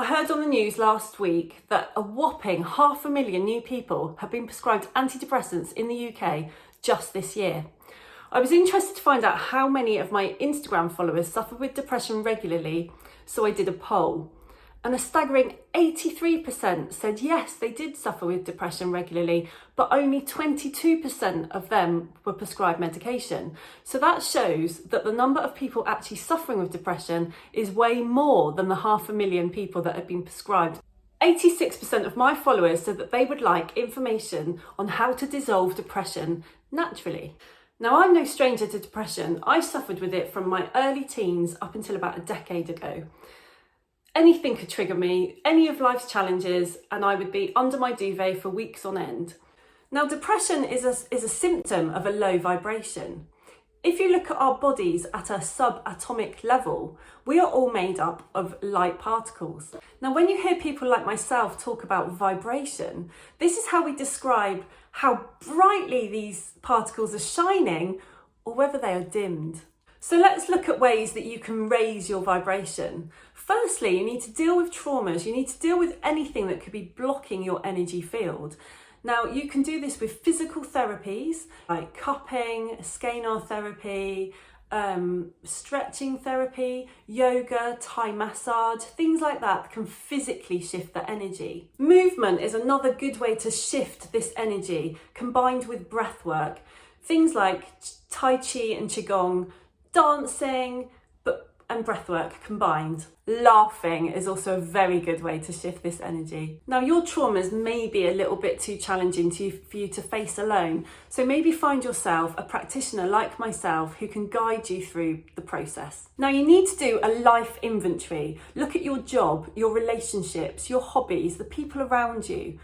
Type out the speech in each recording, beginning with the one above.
I heard on the news last week that a whopping 500,000 new people have been prescribed antidepressants in the UK just this year. I was interested to find out how many of my Instagram followers suffer with depression regularly, so I did a poll. And a staggering 83% said yes, they did suffer with depression regularly, but only 22% of them were prescribed medication. So that shows that the number of people actually suffering with depression is way more than the 500,000 people that have been prescribed. 86% of my followers said that they would like information on how to dissolve depression naturally. Now, I'm no stranger to depression. I suffered with it from my early teens up until about a decade ago. Anything could trigger me, any of life's challenges, and I would be under my duvet for weeks on end. Now, depression is a symptom of a low vibration. If you look at our bodies at a subatomic level, we are all made up of light particles. Now, when you hear people like myself talk about vibration, this is how we describe how brightly these particles are shining or whether they are dimmed. So let's look at ways that you can raise your vibration. Firstly, you need to deal with traumas. You need to deal with anything that could be blocking your energy field. Now, you can do this with physical therapies like cupping, scalar therapy, stretching therapy, yoga, Thai massage, things like that can physically shift the energy. Movement is another good way to shift this energy, combined with breath work. Things like Tai Chi and Qigong, dancing, and breathwork combined. Laughing is also a very good way to shift this energy. Now, your traumas may be a little bit too challenging for you to face alone, so maybe find yourself a practitioner like myself who can guide you through the process. Now, you need to do a life inventory. Look at your job, your relationships, your hobbies, the people around you.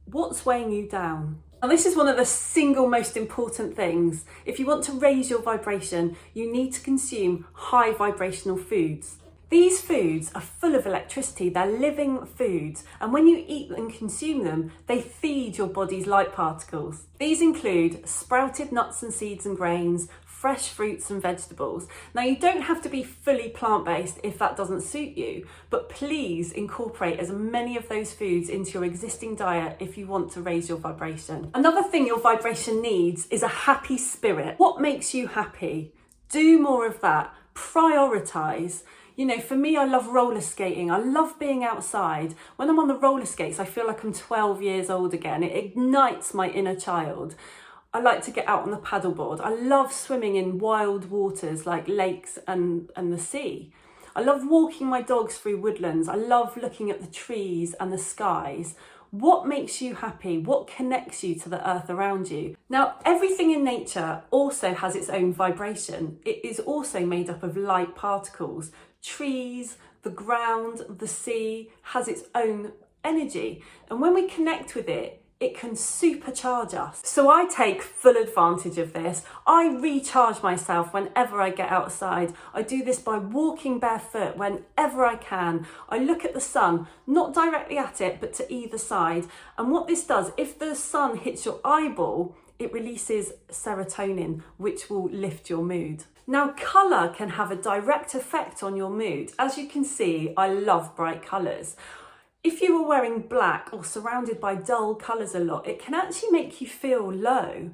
What's weighing you down? Now, this is one of the single most important things. If you want to raise your vibration, you need to consume high vibrational foods. These foods are full of electricity, they're living foods, and when you eat and consume them, they feed your body's light particles. These include sprouted nuts and seeds and grains, fresh fruits and vegetables. Now, you don't have to be fully plant-based if that doesn't suit you, but please incorporate as many of those foods into your existing diet if you want to raise your vibration. Another thing your vibration needs is a happy spirit. What makes you happy? Do more of that. Prioritize. You know, for me, I love roller skating. I love being outside. When I'm on the roller skates, I feel like I'm 12 years old again. It ignites my inner child. I like to get out on the paddleboard. I love swimming in wild waters like lakes and the sea. I love walking my dogs through woodlands. I love looking at the trees and the skies. What makes you happy? What connects you to the earth around you? Now, everything in nature also has its own vibration. It is also made up of light particles. Trees, the ground, the sea has its own energy. And when we connect with it, it can supercharge us. So I take full advantage of this. I recharge myself whenever I get outside. I do this by walking barefoot whenever I can. I look at the sun, not directly at it, but to either side. And what this does, if the sun hits your eyeball, it releases serotonin, which will lift your mood. Now, colour can have a direct effect on your mood. As you can see, I love bright colours. If you are wearing black or surrounded by dull colours a lot, it can actually make you feel low.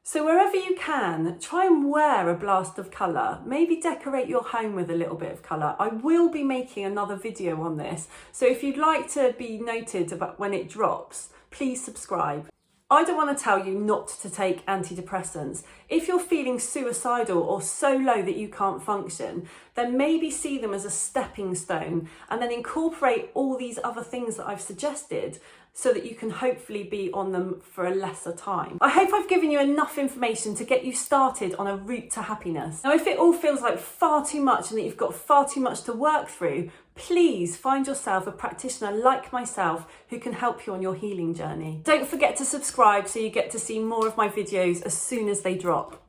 So wherever you can, try and wear a blast of colour. Maybe decorate your home with a little bit of colour. I will be making another video on this, so if you'd like to be noted about when it drops, please subscribe. I don't want to tell you not to take antidepressants. If you're feeling suicidal or so low that you can't function, then maybe see them as a stepping stone and then incorporate all these other things that I've suggested so that you can hopefully be on them for a lesser time. I hope I've given you enough information to get you started on a route to happiness. Now, if it all feels like far too much and that you've got far too much to work through, please find yourself a practitioner like myself who can help you on your healing journey. Don't forget to subscribe so you get to see more of my videos as soon as they drop.